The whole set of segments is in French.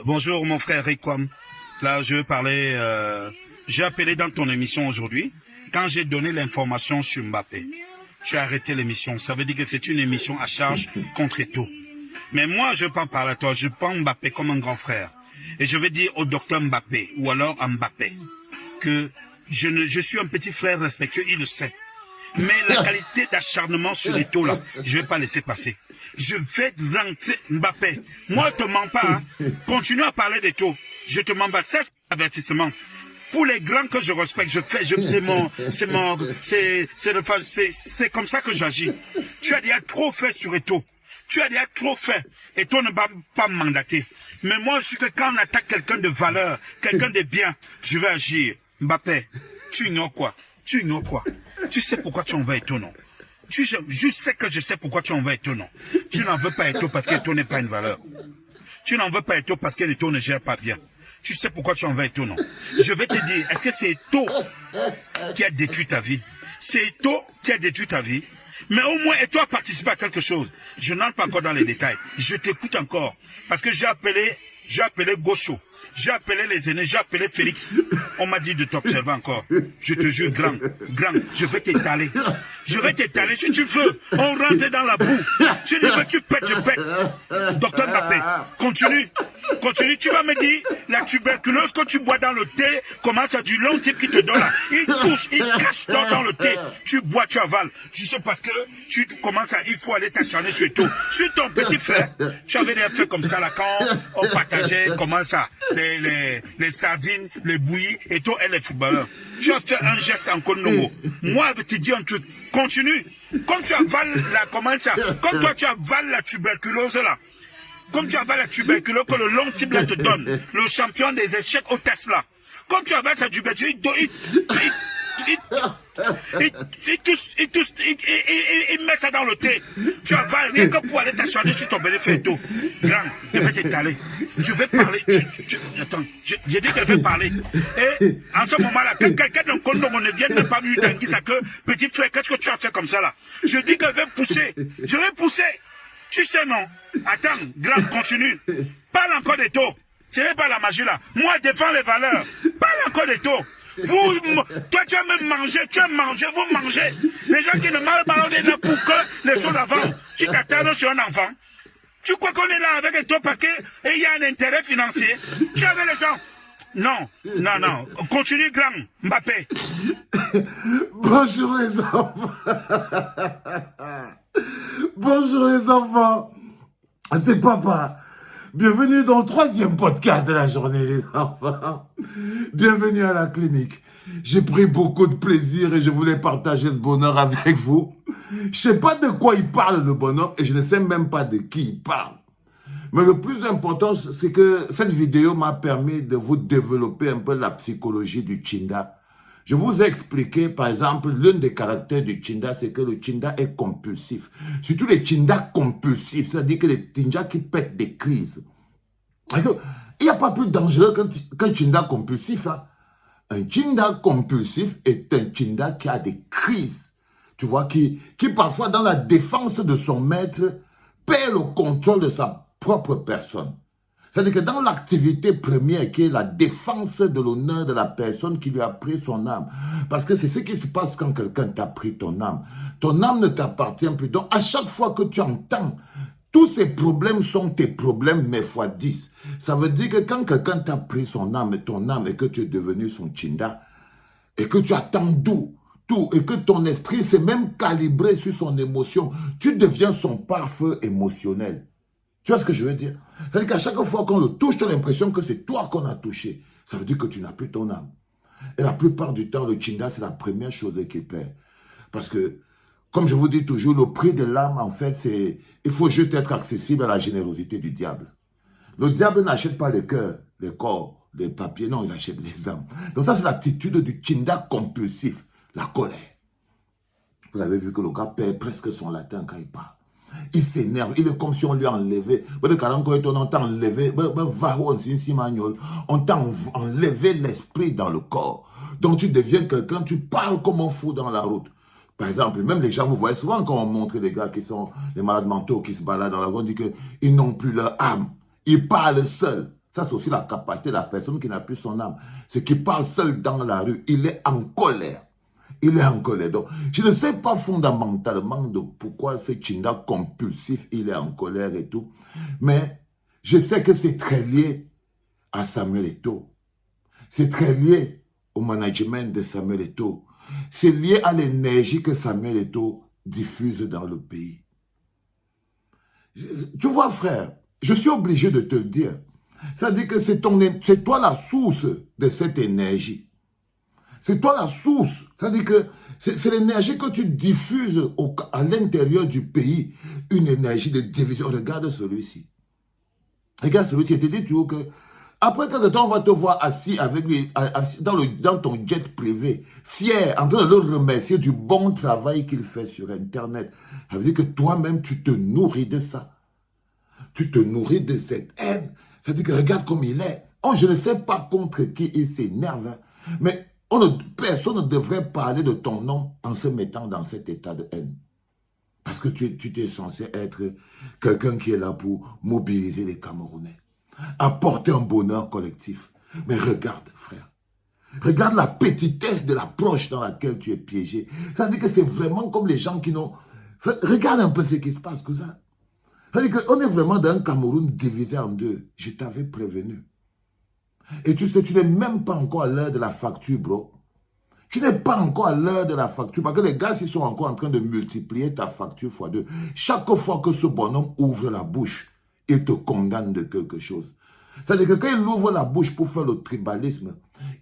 Bonjour mon frère Rikwam. Là, je veux parler. J'ai appelé dans ton émission aujourd'hui. Quand j'ai donné l'information sur Mbappé, tu as arrêté l'émission. Ça veut dire que c'est une émission à charge contre Eto'o. Mais moi, je ne prends pas à toi. Je prends Mbappé comme un grand frère. Et je vais dire au docteur Mbappé, ou alors à Mbappé, que je suis un petit frère respectueux, il le sait. Mais la qualité d'acharnement sur Eto'o, là, je ne vais pas laisser passer. Je vais rentrer, Mbappé. Moi, je te mens pas. Hein. Continue à parler d'Eto'o. Je te mens pas. C'est un avertissement. Pour les grands que je respecte, c'est comme ça que j'agis. Tu as déjà trop fait sur Eto'o. Tu as déjà trop fait. Eto'o ne va pas me mandater. Mais moi, je suis que quand on attaque quelqu'un de valeur, quelqu'un de bien, je vais agir. Mbappé, tu ignores quoi? Tu ignores quoi? Tu sais pourquoi tu en veux Eto'o, non? Je sais que je sais pourquoi tu en veux Eto'o, non? Tu n'en veux pas Eto'o parce qu'Eto'o n'est pas une valeur. Tu n'en veux pas Eto'o parce que Eto'o ne gère pas bien. Tu sais pourquoi tu en veux Eto'o, non? Je vais te dire, est-ce que c'est Eto'o qui a détruit ta vie? C'est Eto'o qui a détruit ta vie? Mais au moins, Eto'o a participé à quelque chose. Je n'entre pas encore dans les détails. Je t'écoute encore. Parce que j'ai appelé Gaucho. J'ai appelé les aînés, j'ai appelé Félix. On m'a dit de t'observer encore. Je te jure, grand, je vais t'étaler. Je vais t'étaler. Si tu veux, on rentre dans la boue. Si tu veux, tu pètes, je pète. Docteur Mbappé, continue. Continue, tu vas me dire, la tuberculose que tu bois dans le thé, comment ça, du long type qui te donne là. Il touche, il cache dans le thé. Tu bois, tu avales. Juste parce que tu commences il faut aller t'acharner sur tout. Sur ton petit frère, tu avais des faits comme ça là, quand on partageait, comment ça, les sardines, les bouillies, et toi, et les footballeurs. Tu as fait un geste en Congo. Moi, je te dis un truc. Continue. Comme tu avales comment ça, comme toi, tu avales la tuberculose là. Comme tu avales la tuberculose que le long type là te donne, le champion des échecs au Tesla. Comme tu avales sa tuberculose, il met ça dans le thé. Tu avales rien que pour aller t'acharner sur ton bénéfice. Grand, je vais t'étaler. Je vais parler. Attends, j'ai dit que je vais parler. Et en ce moment-là, quand quelqu'un d'un Congo ne vient même pas lui dire ça que petit frère, qu'est-ce que tu as fait comme ça là? Je dis que je vais pousser. Je vais pousser. Tu sais non? Attends, grand, continue. Parle encore d'Eto'o. Ce n'est pas la magie là. Moi, défends les valeurs. Parle encore d'Eto'o. Toi, tu as même mangé, vous mangez. Les gens qui ne mangent pas, on est là pour que les choses avancent. Tu t'attardes sur un enfant. Tu crois qu'on est là avec Eto'o parce qu'il y a un intérêt financier? Tu avais les gens. Non. Continue, grand, Mbappé. Bonjour les enfants. Bonjour les enfants. C'est papa. Bienvenue dans le 3e podcast de la journée, les enfants. Bienvenue à la clinique. J'ai pris beaucoup de plaisir et je voulais partager ce bonheur avec vous. Je sais pas de quoi il parle, le bonheur, et je ne sais même pas de qui il parle. Mais le plus important, c'est que cette vidéo m'a permis de vous développer un peu la psychologie du Tchinda. Je vous ai expliqué, par exemple, l'un des caractères du Tchinda, c'est que le Tchinda est compulsif. Surtout les Tchindas compulsifs, c'est-à-dire que les Tchindas qui pètent des crises. Il n'y a pas plus dangereux qu'un Tchinda compulsif. Hein. Un Tchinda compulsif est un Tchinda qui a des crises. Tu vois, qui parfois, dans la défense de son maître, perd le contrôle de sa propre personne. C'est-à-dire que dans l'activité première qui est la défense de l'honneur de la personne qui lui a pris son âme. Parce que c'est ce qui se passe quand quelqu'un t'a pris ton âme. Ton âme ne t'appartient plus. Donc à chaque fois que tu entends, tous ces problèmes sont tes problèmes, mais fois 10. Ça veut dire que quand quelqu'un t'a pris son âme et ton âme et que tu es devenu son Tchinda, et que tu attends tout, et que ton esprit s'est même calibré sur son émotion, tu deviens son pare-feu émotionnel. Tu vois ce que je veux dire? C'est-à-dire qu'à chaque fois qu'on le touche, tu as l'impression que c'est toi qu'on a touché. Ça veut dire que tu n'as plus ton âme. Et la plupart du temps, le Tchinda, c'est la première chose qu'il perd. Parce que, comme je vous dis toujours, le prix de l'âme, en fait, c'est... Il faut juste être accessible à la générosité du diable. Le diable n'achète pas les cœurs, les corps, les papiers. Non, il achète les âmes. Donc ça, c'est l'attitude du Tchinda compulsif. La colère. Vous avez vu que le gars perd presque son latin quand il parle. Il s'énerve, il est comme si on lui a enlevé. On t'a enlevé, on t'a enlevé l'esprit dans le corps. Donc tu deviens quelqu'un, tu parles comme un fou dans la route. Par exemple, même les gens, vous voyez souvent quand on montre des gars qui sont les malades mentaux qui se baladent dans la route, on dit qu'ils n'ont plus leur âme. Ils parlent seuls. Ça, c'est aussi la capacité de la personne qui n'a plus son âme. C'est qui parle seul dans la rue. Il est en colère. Il est en colère. Donc, je ne sais pas fondamentalement de pourquoi ce Chinda compulsif, il est en colère et tout. Mais je sais que c'est très lié à Samuel Eto'o. C'est très lié au management de Samuel Eto'o. C'est lié à l'énergie que Samuel Eto'o diffuse dans le pays. Tu vois, frère, je suis obligé de te le dire. C'est-à-dire que c'est toi la source de cette énergie. C'est toi la source. C'est-à-dire que c'est l'énergie que tu diffuses à l'intérieur du pays. Une énergie de division. Regarde celui-ci. Regarde celui-ci. Je te dis toujours que après quelque temps, on va te voir assis avec lui, assis dans ton jet privé, fier, en train de le remercier du bon travail qu'il fait sur Internet. Ça veut dire que toi-même, tu te nourris de ça. Tu te nourris de cette haine. C'est-à-dire que regarde comme il est. Oh, je ne sais pas contre qui il s'énerve. Hein. Mais personne ne devrait parler de ton nom en se mettant dans cet état de haine. Parce que tu es censé être quelqu'un qui est là pour mobiliser les Camerounais. Apporter un bonheur collectif. Mais regarde, frère. Regarde la petitesse de l'approche dans laquelle tu es piégé. Ça veut dire que c'est vraiment comme les gens qui n'ont... Regarde un peu ce qui se passe, cousin. Ça veut dire qu'on est vraiment dans un Cameroun divisé en deux. Je t'avais prévenu. Et tu sais, tu n'es même pas encore à l'heure de la facture, bro. Tu n'es pas encore à l'heure de la facture. Parce que les gars, ils sont encore en train de multiplier ta facture fois 2. Chaque fois que ce bonhomme ouvre la bouche, il te condamne de quelque chose. C'est-à-dire que quand il ouvre la bouche pour faire le tribalisme,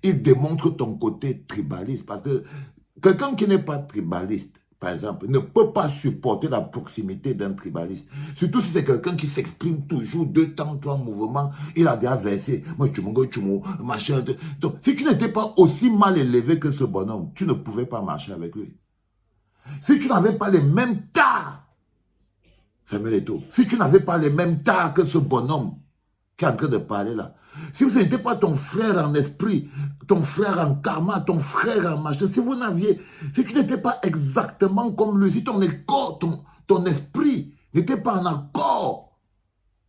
il démontre ton côté tribaliste. Parce que quelqu'un qui n'est pas tribaliste, par exemple, ne peut pas supporter la proximité d'un tribaliste. Surtout si c'est quelqu'un qui s'exprime toujours 2 temps, 3 mouvements. Il a déjà versé. Moi, machin. Donc, si tu n'étais pas aussi mal élevé que ce bonhomme, tu ne pouvais pas marcher avec lui. Si tu n'avais pas les mêmes tas, Samuel Eto'o, si tu n'avais pas les mêmes tas que ce bonhomme qui est en train de parler là, si ce n'était pas ton frère en esprit, ton frère en karma, ton frère en machin, si tu n'étais pas exactement comme lui, si ton esprit n'était pas en accord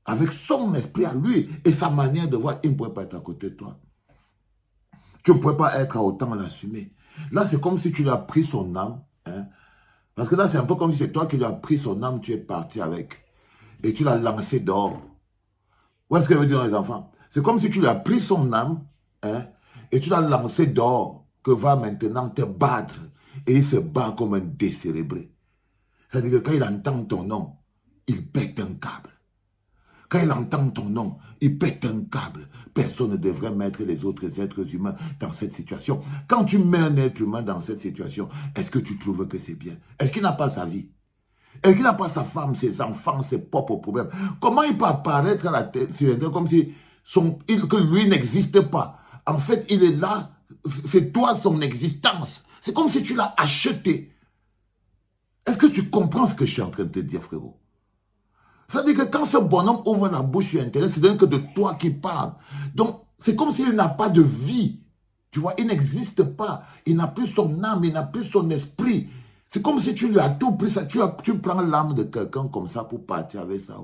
avec son esprit à lui et sa manière de voir, il ne pourrait pas être à côté de toi. Tu ne pourrais pas être à autant l'assumer. Là, c'est comme si tu lui as pris son âme, hein, parce que là, c'est un peu comme si c'est toi qui lui as pris son âme, tu es parti avec, et tu l'as lancé dehors. Où est-ce que veut dire les enfants? C'est comme si tu lui as pris son âme, hein, et tu l'as lancé dehors, que va maintenant te battre. Et il se bat comme un décérébré. C'est-à-dire que quand il entend ton nom, il pète un câble. Quand il entend ton nom, il pète un câble. Personne ne devrait mettre les autres êtres humains dans cette situation. Quand tu mets un être humain dans cette situation, est-ce que tu trouves que c'est bien? Est-ce qu'il n'a pas sa vie? Est-ce qu'il n'a pas sa femme, ses enfants, ses propres problèmes? Comment il peut apparaître à la tête sur Internet comme si que lui n'existe pas? En fait, il est là, c'est toi son existence. C'est comme si tu l'as acheté. Est-ce que tu comprends ce que je suis en train de te dire, frérot? Ça veut dire que quand ce bonhomme ouvre la bouche sur Internet, c'est que de toi qui parle. Donc, c'est comme s'il n'a pas de vie. Tu vois, il n'existe pas. Il n'a plus son âme, il n'a plus son esprit. C'est comme si tu lui as tout pris ça. Tu prends l'âme de quelqu'un comme ça pour partir avec ça.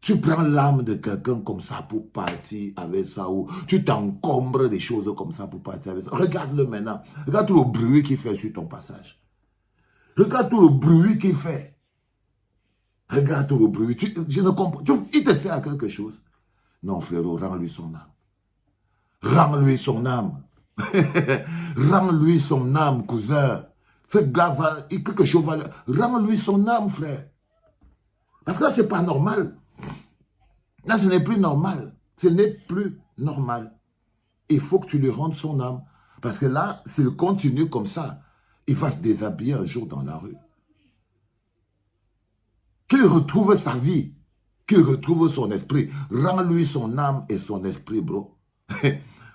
Tu prends l'âme de quelqu'un comme ça pour partir avec ça. Ou tu t'encombres des choses comme ça pour partir avec ça. Regarde-le maintenant. Regarde tout le bruit qu'il fait sur ton passage. Regarde tout le bruit qu'il fait. Regarde tout le bruit. Je ne comprends. Il te sert à quelque chose. Non, frérot, rends-lui son âme. Rends-lui son âme. Rends-lui son âme, cousin. Ce gars va, quelque chose va... Rends-lui son âme, frère. Parce que là, c'est pas normal. Là, ce n'est plus normal. Ce n'est plus normal. Il faut que tu lui rendes son âme. Parce que là, s'il continue comme ça, il va se déshabiller un jour dans la rue. Qu'il retrouve sa vie. Qu'il retrouve son esprit. Rends-lui son âme et son esprit, bro.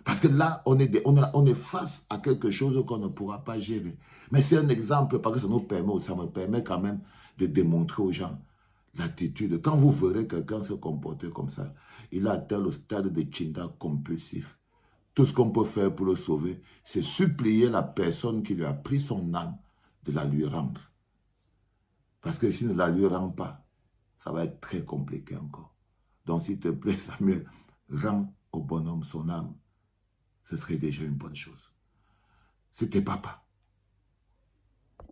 Parce que là, on est face à quelque chose qu'on ne pourra pas gérer. Mais c'est un exemple parce que ça me permet quand même de démontrer aux gens l'attitude. Quand vous verrez quelqu'un se comporter comme ça, il a atteint le stade de Chinda compulsif. Tout ce qu'on peut faire pour le sauver, c'est supplier la personne qui lui a pris son âme de la lui rendre. Parce que s'il ne la lui rend pas, ça va être très compliqué encore. Donc, s'il te plaît, Samuel, rends au bonhomme son âme. Ce serait déjà une bonne chose. C'était papa.